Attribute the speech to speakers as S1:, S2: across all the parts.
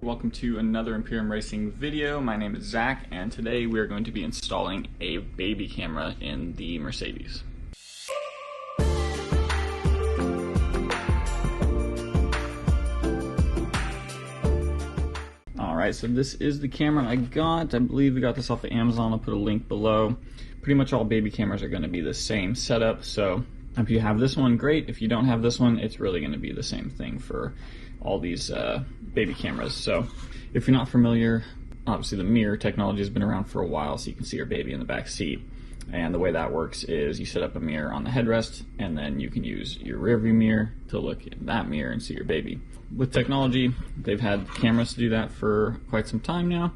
S1: Welcome to another Imperium Racing video. My name is Zach, and today we are going to be installing a baby camera in the Mercedes. Alright, so this is the camera I got. I believe we got this off of Amazon. I'll put a link below. Pretty much all baby cameras are going to be the same setup, so if you have this one, great. If you don't have this one, it's really going to be the same thing for all these baby cameras. So if you're not familiar, obviously the mirror technology has been around for a while, so you can see your baby in the back seat. And the way that works is you set up a mirror on the headrest, and then you can use your rear view mirror to look in that mirror and see your baby. With technology, they've had cameras to do that for quite some time now.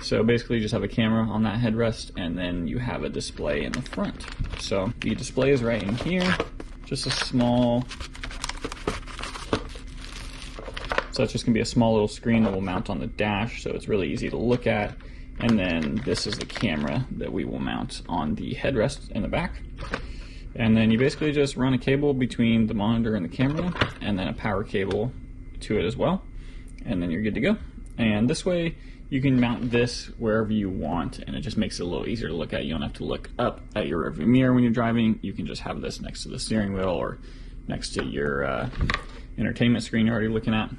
S1: So basically you just have a camera on that headrest, and then you have a display in the front. So the display is right in here, just a small, so it's just going to be a small little screen that will mount on the dash, so it's really easy to look at. And then this is the camera that we will mount on the headrest in the back. And then you basically just run a cable between the monitor and the camera, and then a power cable to it as well. And then you're good to go. And this way you can mount this wherever you want, and it just makes it a little easier to look at. You don't have to look up at your rearview mirror when you're driving. You can just have this next to the steering wheel or next to your entertainment screen you're already looking at.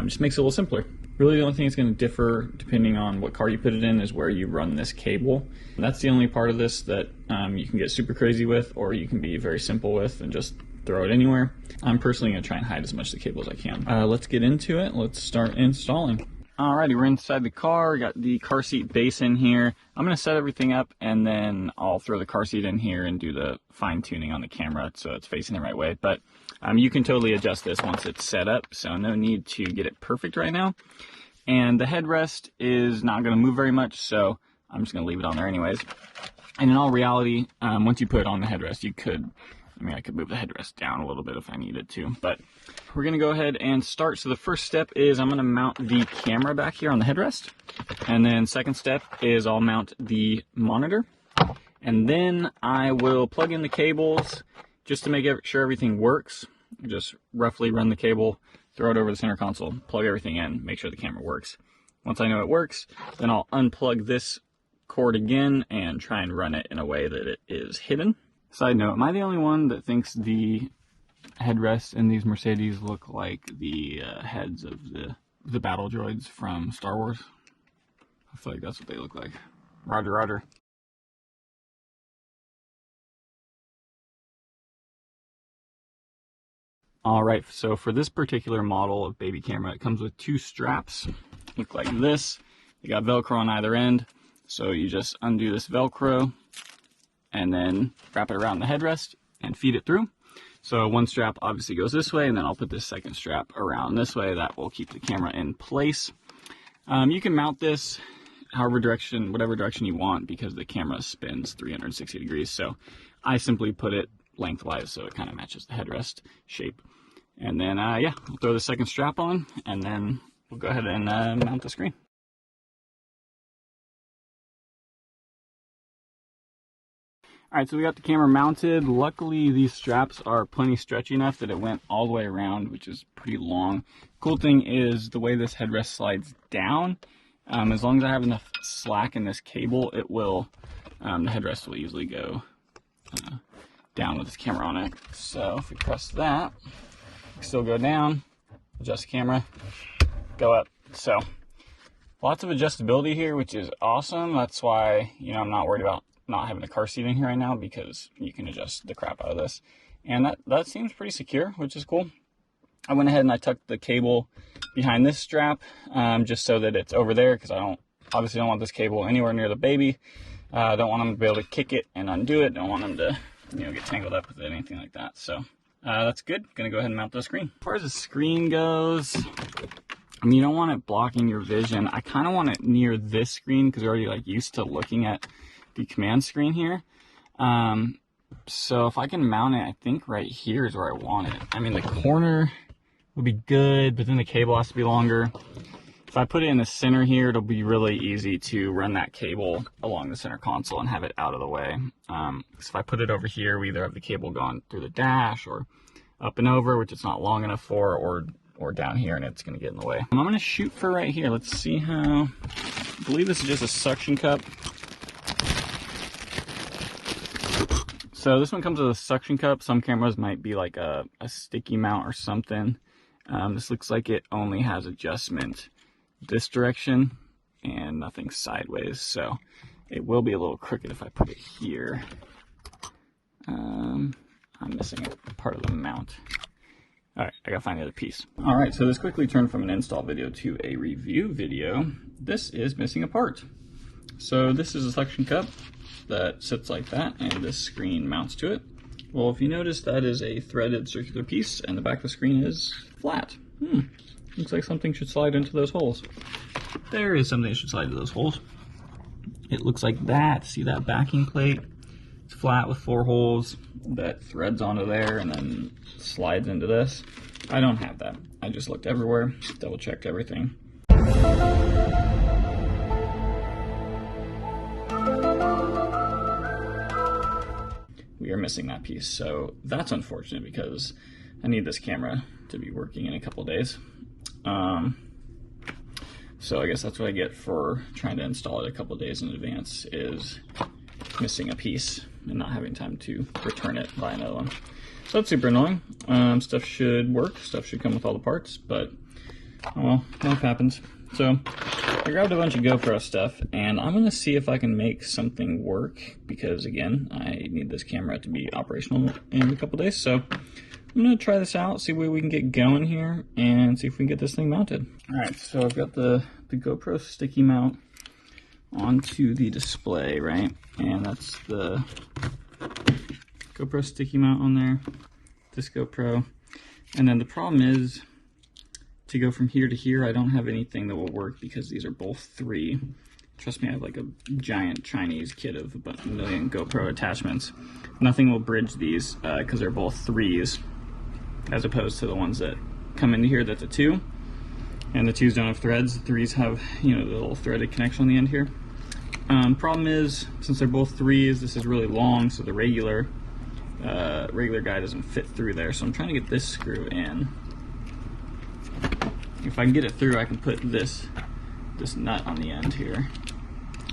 S1: Just makes it a little simpler. Really, the only thing that's going to differ depending on what car you put it in is where you run this cable. And that's the only part of this that you can get super crazy with, or you can be very simple with and just throw it anywhere. I'm personally going to try and hide as much of the cable as I can. Let's get into it. Let's start installing. Alrighty, we're inside the car. We got the car seat base in here. I'm going to set everything up, and then I'll throw the car seat in here and do the fine tuning on the camera so it's facing the right way. But you can totally adjust this once it's set up, so no need to get it perfect right now. And the headrest is not going to move very much, so I'm just going to leave it on there anyways. And in all reality, once you put it on the headrest, I could move the headrest down a little bit if I needed to, but we're going to go ahead and start. So the first step is I'm going to mount the camera back here on the headrest. And then second step is I'll mount the monitor. And then I will plug in the cables just to make sure everything works. Just roughly run the cable, throw it over the center console, plug everything in, make sure the camera works. Once I know it works, then I'll unplug this cord again and try and run it in a way that it is hidden. Side note, am I the only one that thinks the headrests in these Mercedes look like the heads of the battle droids from Star Wars? I feel like that's what they look like. Roger, roger. Alright, so for this particular model of baby camera, it comes with two straps. Look like this. You got Velcro on either end. So you just undo this Velcro and then wrap it around the headrest and feed it through. So one strap obviously goes this way, and then I'll put this second strap around this way. That will keep the camera in place. You can mount this whatever direction you want, because the camera spins 360 degrees. So I simply put it lengthwise so it kind of matches the headrest shape. And then yeah, we'll throw the second strap on, and then we'll go ahead and mount the screen. Alright, so we got the camera mounted. Luckily, these straps are plenty stretchy enough that it went all the way around, which is pretty long. Cool thing is the way this headrest slides down, as long as I have enough slack in this cable, it will, the headrest will easily go down with this camera on it. So if we press that, still go down, adjust the camera, go up. So lots of adjustability here, which is awesome. That's why, I'm not worried about not having a car seat in here right now, because you can adjust the crap out of this. And that seems pretty secure, which is cool. I went ahead and I tucked the cable behind this strap, just so that it's over there, because I obviously don't want this cable anywhere near the baby. I don't want them to be able to kick it and undo it. Don't want them to get tangled up with it, anything like that. So that's good. Gonna go ahead and mount the screen. As far as the screen goes, you don't want it blocking your vision. I kind of want it near this screen because we're already used to looking at the command screen here. So if I can mount it, I think right here is where I want it. The corner would be good, but then the cable has to be longer. If I put it in the center here, it'll be really easy to run that cable along the center console and have it out of the way. If I put it over here, we either have the cable going through the dash or up and over, which it's not long enough for, or or down here and it's gonna get in the way. I'm gonna shoot for right here. Let's see how, I believe this is just a suction cup. So this one comes with a suction cup. Some cameras might be like a sticky mount or something. This looks like it only has adjustment this direction and nothing sideways. So it will be a little crooked if I put it here. I'm missing a part of the mount. All right, I gotta find the other piece. All right, so this quickly turned from an install video to a review video. This is missing a part. So this is a suction cup that sits like that, and this screen mounts to it. Well, if you notice, that is a threaded circular piece, and the back of the screen is flat. Looks like something should slide into those holes. There is something that should slide into those holes. It looks like that. See that backing plate? It's flat with 4 holes that threads onto there and then slides into this. I don't have that. I just looked everywhere, double checked everything. We are missing that piece, so that's unfortunate because I need this camera to be working in a couple days. So I guess that's what I get for trying to install it a couple days in advance, is missing a piece and not having time to return it, buy another one. So that's super annoying. Stuff should work, stuff should come with all the parts, but oh well, life happens. So I grabbed a bunch of GoPro stuff and I'm gonna see if I can make something work, because again, I need this camera to be operational in a couple days. So I'm gonna try this out, see where we can get going here, and see if we can get this thing mounted. All right, so I've got the GoPro sticky mount onto the display, right? And that's the GoPro sticky mount on there, this GoPro. And then the problem is, to go from here to here, I don't have anything that will work because these are both 3. Trust me, I have like a giant Chinese kit of about 1 million GoPro attachments. Nothing will bridge these because they're both 3s, as opposed to the ones that come into here that's a 2. And the 2s don't have threads. The 3s have, you know, the little threaded connection on the end here. Problem is, since they're both 3s, this is really long, so the regular guy doesn't fit through there. So I'm trying to get this screw in. If I can get it through, I can put this nut on the end here,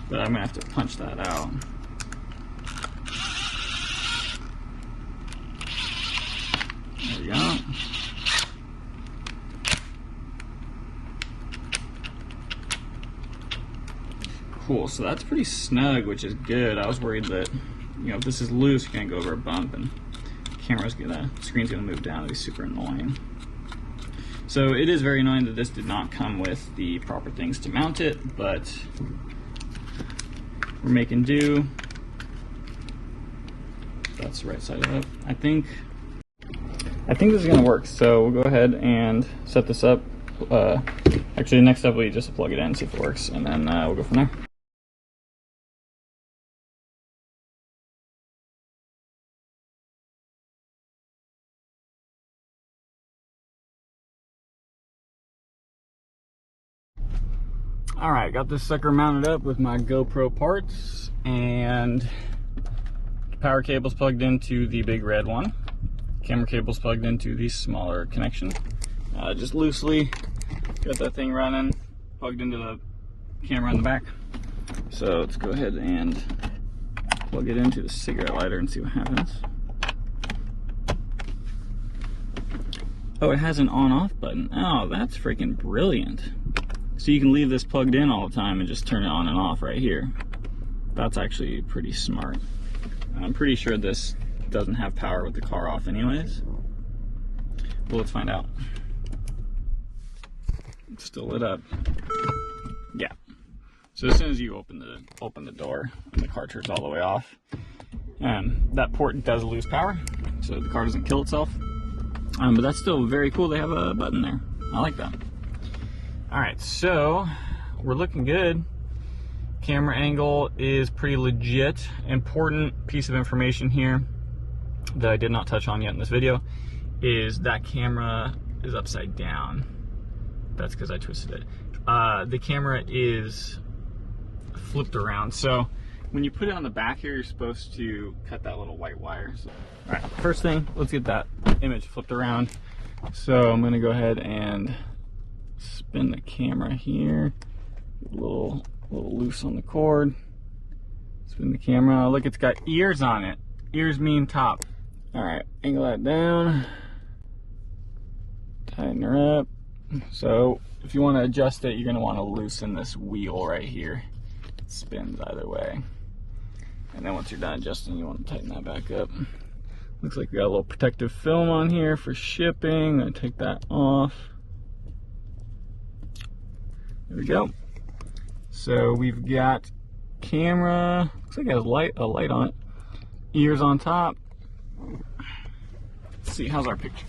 S1: but I'm gonna have to punch that out. There we go. Cool, so that's pretty snug, which is good. I was worried that, you know, if this is loose, you're gonna go over a bump and screen's gonna move down. It'd be super annoying. So it is very annoying that this did not come with the proper things to mount it, but we're making do. That's the right side up. I think this is gonna work. So we'll go ahead and set this up. Actually, the next step will be just to plug it in, see if it works, and then we'll go from there. All right, got this sucker mounted up with my GoPro parts, and the power cable's plugged into the big red one. Camera cable's plugged into the smaller connection. Just loosely got that thing running, plugged into the camera on the back. So let's go ahead and plug it into the cigarette lighter and see what happens. Oh, it has an on-off button. Oh, that's freaking brilliant. So you can leave this plugged in all the time and just turn it on and off right here. That's actually pretty smart. I'm pretty sure this doesn't have power with the car off anyways. Well, let's find out. It's still lit up. Yeah. So as soon as you open the door and the car turns all the way off, that port does lose power, so the car doesn't kill itself. But that's still very cool. They have a button there. I like that. All right, so we're looking good. Camera angle is pretty legit. Important piece of information here that I did not touch on yet in this video is that camera is upside down. That's because I twisted it. The camera is flipped around. So when you put it on the back here, you're supposed to cut that little white wire. So, all right, first thing, let's get that image flipped around So I'm gonna go ahead and spin the camera here. Get a little loose on the cord. Spin the camera. Look, it's got ears on it. Ears mean top. All right, angle that down. Tighten her up. So if you want to adjust it, you're gonna want to loosen this wheel right here. It spins either way. And then once you're done adjusting, you want to tighten that back up. Looks like we got a little protective film on here for shipping. I'm gonna take that off. There we go. So we've got camera, looks like it has a light on it. Ears on top. Let's see, how's our picture?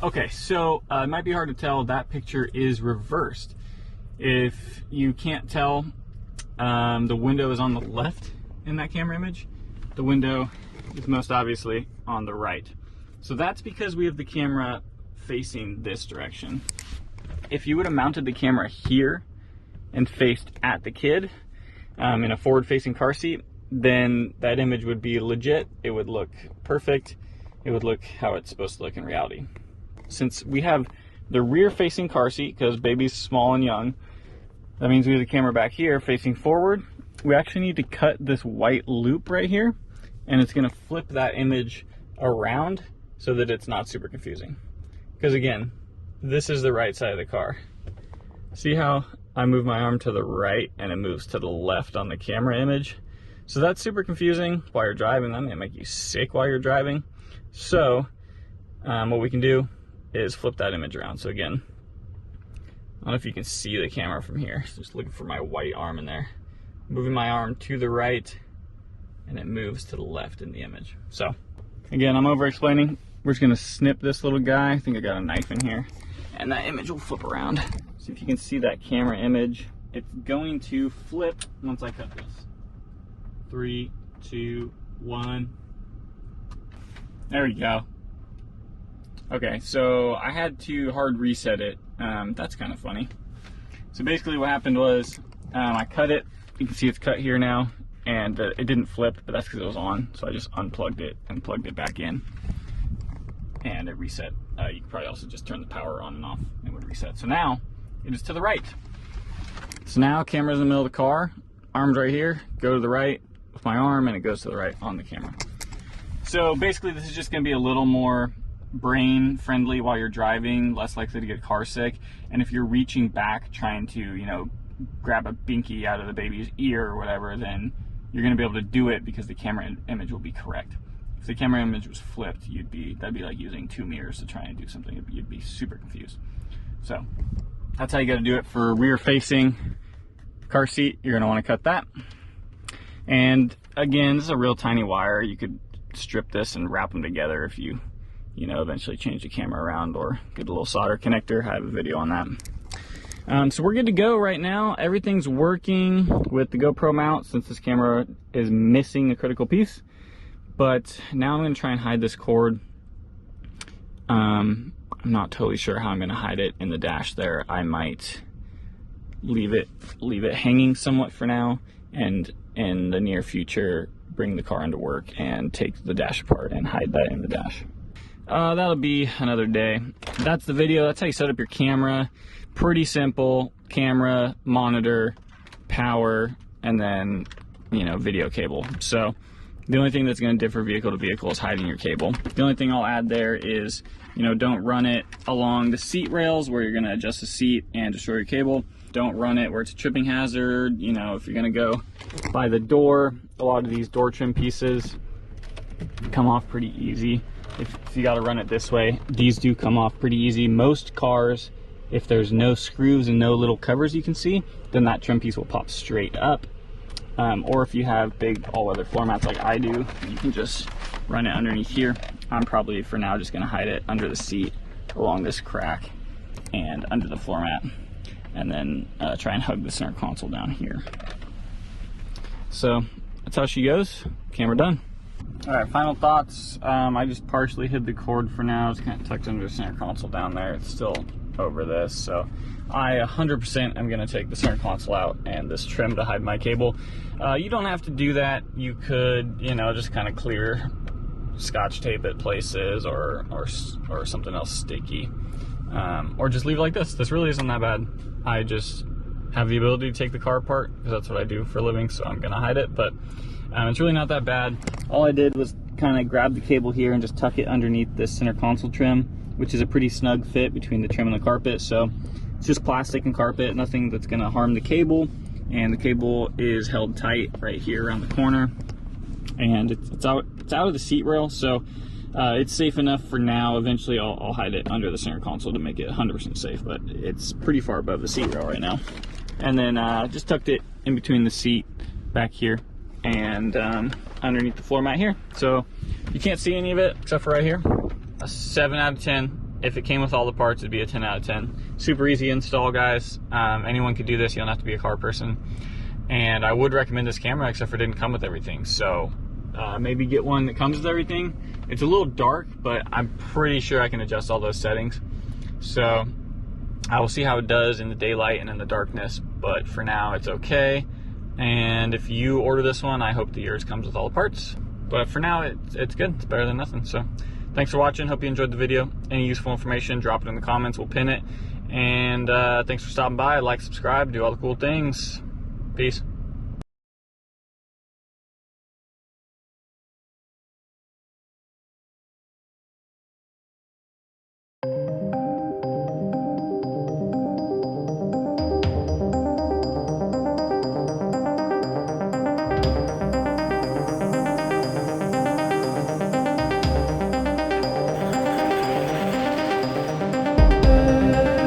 S1: Okay, so it might be hard to tell, that picture is reversed. If you can't tell, the window is on the left in that camera image. The window is most obviously on the right. So that's because we have the camera facing this direction. If you would have mounted the camera here and faced at the kid in a forward-facing car seat, then that image would be legit. It would look perfect. It would look how it's supposed to look in reality. Since we have the rear-facing car seat, because baby's small and young, that means we have the camera back here facing forward. We actually need to cut this white loop right here, and it's going to flip that image around so that it's not super confusing. Because again, this is the right side of the car. See how I move my arm to the right and it moves to the left on the camera image? So that's super confusing while you're driving. That may make you sick while you're driving. So what we can do is flip that image around. So again, I don't know if you can see the camera from here. Just looking for my white arm in there. Moving my arm to the right, and it moves to the left in the image. So again, I'm over explaining. We're just gonna snip this little guy. I think I got a knife in here, and that image will flip around. See if you can see that camera image. It's going to flip once I cut this. 3, 2, 1. There we go. Okay, so I had to hard reset it. That's kind of funny. So basically what happened was I cut it. You can see it's cut here now, and it didn't flip, but that's because it was on. So I just unplugged it and plugged it back in, and it reset. You could probably also just turn the power on and off, and it would reset. So now it is to the right. So now camera's in the middle of the car, arm's right here, go to the right with my arm, and it goes to the right on the camera. So basically this is just gonna be a little more brain friendly while you're driving, less likely to get car sick. And if you're reaching back trying to, you know, grab a binky out of the baby's ear or whatever, then you're gonna be able to do it because the camera image will be correct. If the camera image was flipped, that'd be like using 2 mirrors to try and do something. You'd be super confused. So that's how you gotta do it for rear facing car seat. You're gonna wanna cut that. And again, this is a real tiny wire. You could strip this and wrap them together if you know, eventually change the camera around or get a little solder connector. I have a video on that. So we're good to go right now. Everything's working with the GoPro mount since this camera is missing a critical piece. But now I'm gonna try and hide this cord. I'm not totally sure how I'm gonna hide it in the dash there. I might leave it hanging somewhat for now, and in the near future bring the car into work and take the dash apart and hide that in the dash. That'll be another day. That's the video. That's how you set up your camera. Pretty simple. Camera, monitor, power, and then, you know, video cable. So the only thing that's going to differ vehicle to vehicle is hiding your cable. The only thing I'll add there is, you know, don't run it along the seat rails where you're going to adjust the seat and destroy your cable. Don't run it where it's a tripping hazard. You know, if you're going to go by the door, a lot of these door trim pieces come off pretty easy. If you got to run it this way, these do come off pretty easy. Most cars, if there's no screws and no little covers you can see, then that trim piece will pop straight up. Or if you have big all-weather floor mats like I do, you can just run it underneath here. I'm probably, for now, just going to hide it under the seat along this crack and under the floor mat, and then try and hug the center console down here. So that's how she goes. Camera done. All right, final thoughts. I just partially hid the cord for now. It's kind of tucked under the center console down there. It's still over this, so I 100% am gonna take the center console out and this trim to hide my cable. You don't have to do that. You could, you know, just kind of clear scotch tape it places or something else sticky, or just leave it like this. This really isn't that bad. I just have the ability to take the car apart because that's what I do for a living, so I'm gonna hide it, but it's really not that bad. All I did was kind of grab the cable here and just tuck it underneath this center console trim, which is a pretty snug fit between the trim and the carpet. So it's just plastic and carpet, nothing that's gonna harm the cable. And the cable is held tight right here around the corner, and it's out of the seat rail, so it's safe enough for now. Eventually I'll hide it under the center console to make it 100% safe, but it's pretty far above the seat rail right now. And then just tucked it in between the seat back here and underneath the floor mat here. So you can't see any of it except for right here. A 7 out of 10. If it came with all the parts, it'd be a 10 out of 10. Super easy install, guys. Anyone could do this. You don't have to be a car person. And I would recommend this camera, except for it didn't come with everything. So maybe get one that comes with everything. It's a little dark, but I'm pretty sure I can adjust all those settings. So I will see how it does in the daylight and in the darkness. But for now, it's okay. And if you order this one, I hope that yours comes with all the parts. But for now, it's good. It's better than nothing. So thanks for watching. Hope you enjoyed the video. Any useful information, drop it in the comments. We'll pin it. And thanks for stopping by. Like, subscribe, do all the cool things. Peace.